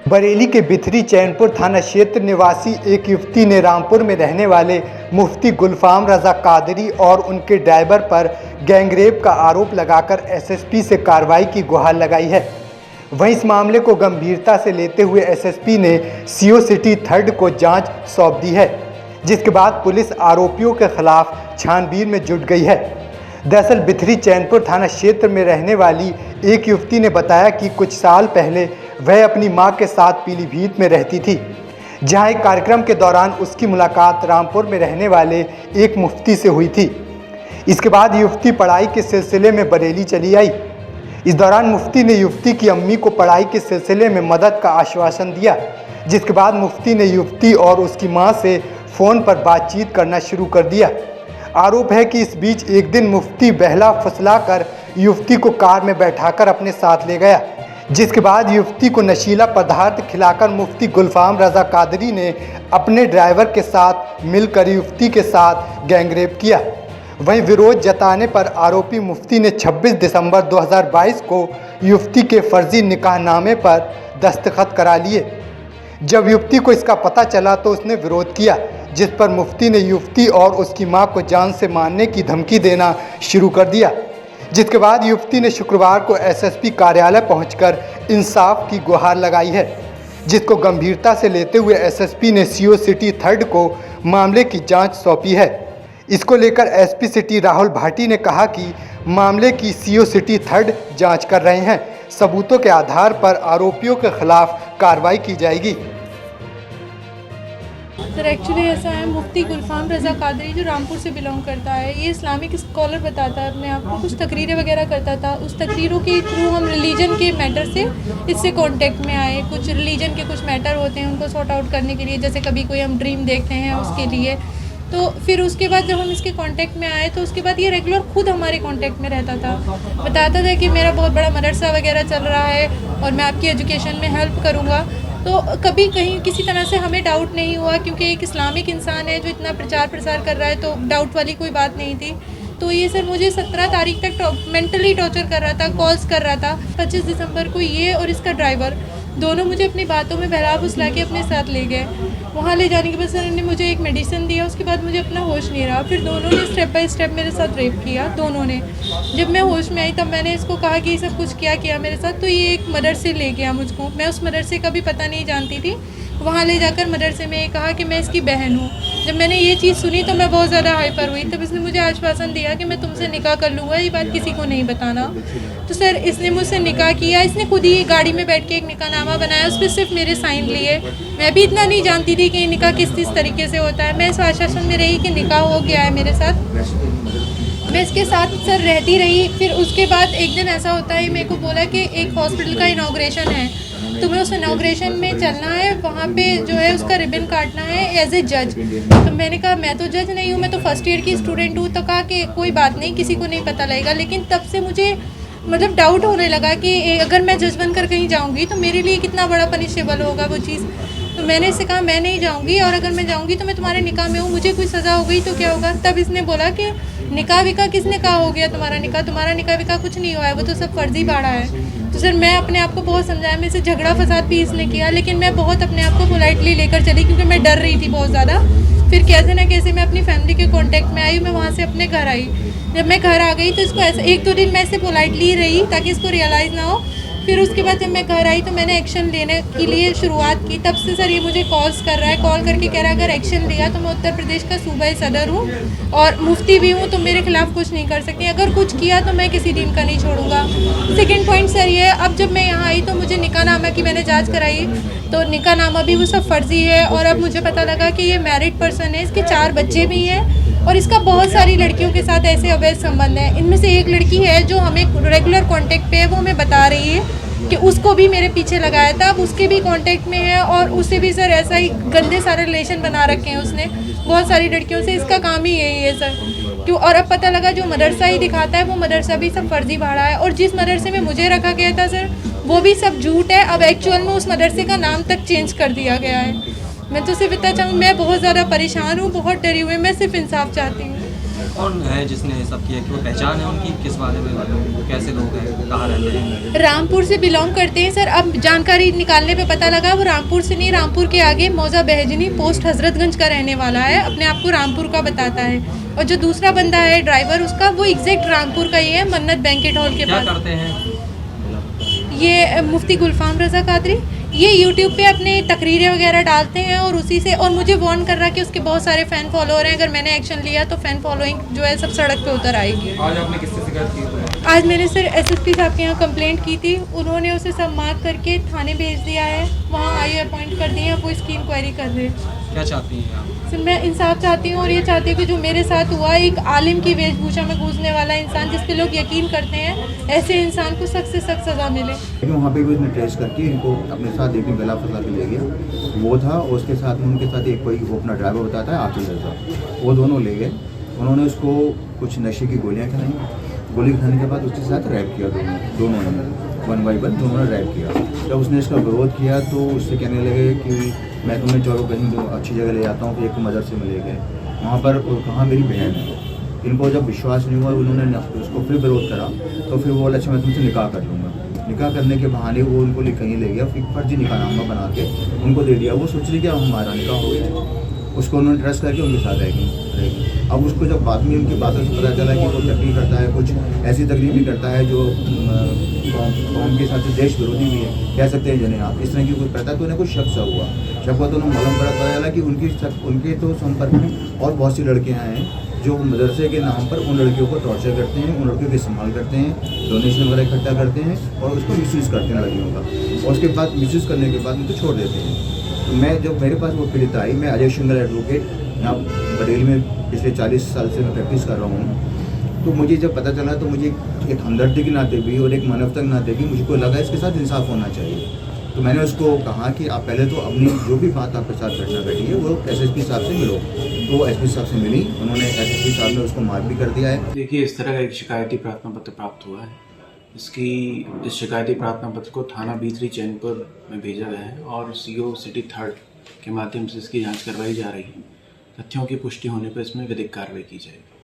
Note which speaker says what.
Speaker 1: बरेली के बिथरी चैनपुर थाना क्षेत्र निवासी एक युवती ने रामपुर में रहने वाले मुफ्ती गुलफाम रजा कादरी और उनके ड्राइवर पर गैंगरेप का आरोप लगाकर एसएसपी से कार्रवाई की गुहार लगाई है। वहीं इस मामले को गंभीरता से लेते हुए एसएसपी ने सीओ सिटी 3 को जांच सौंप दी है, जिसके बाद पुलिस आरोपियों के खिलाफ छानबीन में जुट गई है। दरअसल बिथरी चैनपुर थाना क्षेत्र में रहने वाली एक युवती ने बताया कि कुछ साल पहले वह अपनी मां के साथ पीलीभीत में रहती थी, जहां एक कार्यक्रम के दौरान उसकी मुलाकात रामपुर में रहने वाले एक मुफ्ती से हुई थी। इसके बाद युवती पढ़ाई के सिलसिले में बरेली चली आई। इस दौरान मुफ्ती ने युवती की अम्मी को पढ़ाई के सिलसिले में मदद का आश्वासन दिया, जिसके बाद मुफ्ती ने युवती और उसकी मां से फ़ोन पर बातचीत करना शुरू कर दिया। आरोप है कि इस बीच एक दिन मुफ्ती बहला फुसला कर युवती को कार में बैठाकर अपने साथ ले गया, जिसके बाद युवती को नशीला पदार्थ खिलाकर मुफ्ती गुलफाम रजा कादरी ने अपने ड्राइवर के साथ मिलकर युवती के साथ गैंगरेप किया। वहीं विरोध जताने पर आरोपी मुफ्ती ने 26 दिसंबर 2022 को युवती के फर्जी निकाहनामे पर दस्तखत करा लिए। जब युवती को इसका पता चला तो उसने विरोध किया, जिस पर मुफ्ती ने युवती और उसकी मां को जान से मारने की धमकी देना शुरू कर दिया, जिसके बाद युवती ने शुक्रवार को एसएसपी कार्यालय पहुंचकर इंसाफ की गुहार लगाई है, जिसको गंभीरता से लेते हुए एसएसपी ने सीओ सिटी 3 को मामले की जांच सौंपी है। इसको लेकर एसपी सिटी राहुल भाटी ने कहा कि मामले की सीओ सिटी 3 जांच कर रहे हैं, सबूतों के आधार पर आरोपियों के खिलाफ कार्रवाई की जाएगी।
Speaker 2: सर एक्चुअली ऐसा है, मुफ्ती गुलफाम रजा कादरी जो रामपुर से बिलोंग करता है, ये इस्लामिक स्कॉलर बताता है अपने आप को, कुछ तकरीरें वगैरह करता था। उस तकरीरों के थ्रू हम रिलीजन के मैटर से इससे कांटेक्ट में आए। कुछ रिलीजन के कुछ मैटर होते हैं उनको सॉर्ट आउट करने के लिए, जैसे कभी कोई हम ड्रीम देखते हैं उसके लिए। तो फिर उसके बाद जब हम इसके कांटेक्ट में आए तो उसके बाद ये रेगुलर खुद हमारे कांटेक्ट में रहता था, बताता था कि मेरा बहुत बड़ा मदरसा वगैरह चल रहा है और मैं आपकी एजुकेशन में हेल्प करूँगा। तो कभी कहीं किसी तरह से हमें डाउट नहीं हुआ, क्योंकि एक इस्लामिक इंसान है जो इतना प्रचार प्रसार कर रहा है, तो डाउट वाली कोई बात नहीं थी। तो ये सर मुझे 17 तारीख तक मेंटली टॉर्चर कर रहा था, कॉल्स कर रहा था। 25 दिसंबर को ये और इसका ड्राइवर दोनों मुझे अपनी बातों में बहला फुसला के अपने साथ ले गए। वहाँ ले जाने के बाद सर ने मुझे एक मेडिसिन दिया, उसके बाद मुझे अपना होश नहीं रहा। फिर दोनों ने स्टेप बाय स्टेप मेरे साथ रेप किया, दोनों ने। जब मैं होश में आई तब मैंने इसको कहा कि ये सब कुछ क्या किया मेरे साथ, तो ये एक मदरसे ले गया मुझको। मैं उस मदरसे का भी पता नहीं जानती थी। वहाँ ले जाकर मदरसे में ये कहा कि मैं इसकी बहन हूँ। जब मैंने ये चीज़ सुनी तो मैं बहुत ज़्यादा हाइपर हुई। तब इसने मुझे आश्वासन दिया कि मैं तुमसे निकाह कर लूँगा, ये बात किसी को नहीं बताना। तो सर इसने मुझसे निकाह किया। इसने खुद ही गाड़ी में बैठ के एक निकाहनामा बनाया, उस पर सिर्फ मेरे साइन लिए। मैं भी इतना नहीं जानती थी कि निकाह किस तरीके से होता है। मैं इस आश्वासन में रही कि निकाह हो गया है मेरे साथ। मैं इसके साथ सर रहती रही। फिर उसके बाद एक दिन ऐसा होता है, मेरे को बोला कि एक हॉस्पिटल का इनाग्रेशन है, तुम्हें उस इनाग्रेशन में चलना है, वहाँ पे जो है उसका रिबन काटना है एज ए जज। तो मैंने कहा मैं तो जज नहीं हूँ, मैं तो फर्स्ट ईयर की स्टूडेंट हूँ। तो कहा कि कोई बात नहीं, किसी को नहीं पता लगेगा। लेकिन तब से मुझे मतलब डाउट होने लगा कि अगर मैं जज बनकर कहीं जाऊँगी तो मेरे लिए कितना बड़ा पनिशेबल होगा वो चीज़। तो मैंने इससे कहा मैं नहीं जाऊँगी, और अगर मैं जाऊँगी तो मैं तुम्हारे निकाह में हूँ, मुझे कोई सज़ा हो गई तो क्या होगा। तब इसने बोला कि निकाह विकाह किसने कहा हो गया तुम्हारा निकाह विकाह कुछ नहीं हुआ है, वो तो सब फर्जी बाड़ा है। तो सर मैं अपने आप को बहुत समझाया, मेरे से झगड़ा फसाद भी इसने किया, लेकिन मैं बहुत अपने आप को पोलाइटली लेकर चली, क्योंकि मैं डर रही थी बहुत ज़्यादा। फिर कैसे ना कैसे मैं अपनी फैमिली के कांटेक्ट में आई, मैं वहाँ से अपने घर आई। जब मैं घर आ गई तो इसको ऐसा 1-2 दिन मैं इससे पोलाइटली रही ताकि इसको रियलाइज़ ना हो। फिर उसके बाद जब मैं घर आई तो मैंने एक्शन लेने के लिए शुरुआत की। तब से सर ये मुझे कॉल्स कर रहा है, कॉल करके कह रहा है अगर एक्शन लिया तो मैं उत्तर प्रदेश का सूबाई सदर हूँ और मुफ्ती भी हूँ, तो मेरे खिलाफ कुछ नहीं कर सकती। अगर कुछ किया तो मैं किसी दिन का नहीं छोड़ूंगा। सेकंड पॉइंट सर ये है, अब जब मैं यहाँ आई तो मुझे निकाहनामा की मैंने जाँच कराई, तो निकाहनामा भी वो सब फर्जी है। और अब मुझे पता लगा कि ये मैरिड पर्सन है, इसके 4 बच्चे भी हैं और इसका बहुत सारी लड़कियों के साथ ऐसे अवैध संबंध हैं। इनमें से एक लड़की है जो हमें रेगुलर कांटेक्ट पे है, वो हमें बता रही है कि उसको भी मेरे पीछे लगाया था, अब उसके भी कांटेक्ट में है और उससे भी सर ऐसा ही गंदे सारे रिलेशन बना रखे हैं उसने बहुत सारी लड़कियों से। इसका काम ही यही है सर क्यों। और अब पता लगा जो मदरसा ही दिखाता है वो मदरसा भी सब फर्जी भाड़ा है, और जिस मदरसे में मुझे रखा गया था सर वो भी सब झूठ है। अब एक्चुअल में उस मदरसे का नाम तक चेंज कर दिया गया है। मैं तो सिर्फ इतना चाहूँ, मैं बहुत ज़्यादा परेशान हूँ, बहुत डरी हुई, मैं सिर्फ इंसाफ चाहती हूँ।
Speaker 3: कौन है जिसने सब किया, कि वो पहचान है उनकी, किस बारे में, कैसे लोग हैं, कहाँ रहते हैं?
Speaker 2: रामपुर से बिलोंग करते हैं सर। अब जानकारी निकालने पे पता लगा वो रामपुर से नहीं, रामपुर के आगे मौजा बहजनी पोस्ट हजरतगंज का रहने वाला है, अपने आप को रामपुर का बताता है। और जो दूसरा बंदा है ड्राइवर उसका, वो एग्जैक्ट रामपुर का ही है, मन्नत बैंकेट हॉल के
Speaker 3: क्या
Speaker 2: पास।
Speaker 3: करते हैं
Speaker 2: ये मुफ्ती गुलफाम रज़ा कादरी ये यूट्यूब पे अपने तकरीरें वगैरह डालते हैं और उसी से, और मुझे वार्न कर रहा है कि उसके बहुत सारे फ़ैन फॉलोअर हैं, अगर मैंने एक्शन लिया तो फ़ैन फॉलोइंग जो है सब सड़क पे उतर आएगी।
Speaker 3: आज आपने किससे शिकायत की?
Speaker 2: आज मैंने सर एसएसपी साहब के यहाँ कंप्लेंट की थी, उन्होंने उसे सब मार्क करके थाने भेज दिया है, वहाँ आईओ अपॉइंट कर दिए हैं, वो इसकी इंक्वायरी कर रहे हैं।
Speaker 3: क्या चाहती हैं आप?
Speaker 2: सर मैं इंसाफ चाहती हूँ और ये चाहती हूँ कि जो मेरे साथ हुआ, एक आलिम की वेशभूषा में घुसने वाला इंसान जिस पे लोग यकीन करते हैं, ऐसे इंसान को सख्त से सख्त सज़ा मिले।
Speaker 4: लेकिन वहाँ पे भी उसने ट्रेस करके इनको अपने साथ एक दिन गला फंसा के ले गया, वो था, और उसके साथ में उनके साथ एक कोई वो अपना ड्राइवर बताता है आतिल रज़ा, वो दोनों ले गए। उन्होंने उसको कुछ नशे की गोलियाँ खिलाई, गोली खाने के बाद उसके साथ रैप किया, दोनों ने 1 by 1 दोनों ने रैप किया। जब उसने इसका विरोध किया तो उससे कहने लगे कि मैं तुम्हें चलो कहीं तो अच्छी जगह ले जाता हूँ, फिर एक मदरसे में ले गए, वहाँ पर कहाँ मेरी बहन है। इनको जब विश्वास नहीं हुआ, उन्होंने उसको फिर विरोध करा, तो फिर वो बोला अच्छा मैं तुमसे निकाह कर लूँगा। निकाह करने के बहाने वो उनको कहीं ले गया, फिर फर्जी निकाहनामा बना के उनको दे दिया। वो सोच रही कि हमारा निकाह हो गया, उसको उन्होंने ट्रस्ट करके उनके साथ रहेगी। अब उसको जब बाद में उनकी बातों से पता चला कि वो तकरीर करता है, कुछ ऐसी तकरीर भी करता है जो कौम के हिसाब से देश विरोधी भी है, कह सकते हैं जने आप, इस तरह की कुछ करता है। तो उन्हें कुछ शक सा हुआ, शक हुआ तो उन्हें मालूम पता चला कि उनके तो संपर्क में और बहुत सी लड़कियाँ हैं जो मदरसे के नाम पर उन लड़कियों को टॉर्चर करते हैं, उन लड़कियों को इस्तेमाल करते हैं, डोनेशन वगैरह इकट्ठा करते हैं और उसको मिसयूज़ करते हैं लड़कियों का, और उसके बाद मिसयूज़ करने के बाद उनको छोड़ देते हैं। तो मैं जब मेरे पास वो पीड़िता आई, मैं अजय सिंगल एडवोकेट यहाँ बरेली में पिछले 40 साल से मैं प्रैक्टिस कर रहा हूँ, तो मुझे जब पता चला तो मुझे एक हमदर्दी के नाते भी और एक मानवता के नाते भी मुझको लगा इसके साथ इंसाफ होना चाहिए। तो मैंने उसको कहा कि आप पहले तो अपनी जो भी बात आपके साथ घटना घटी है वो एसएसपी साहब से मिलो। तो एसपी साहब से मिली, उन्होंने एसएसपी साहब ने उसको मार्क भी कर दिया है।
Speaker 5: देखिए, इस तरह का एक शिकायती प्रार्थना पत्र प्राप्त हुआ है। इस शिकायती प्रार्थना पत्र को थाना B3 चैनपुर में भेजा गया है और CO सिटी 3 के माध्यम से इसकी जांच करवाई जा रही है। तथ्यों की पुष्टि होने पर इसमें विधिक कार्रवाई की जाएगी।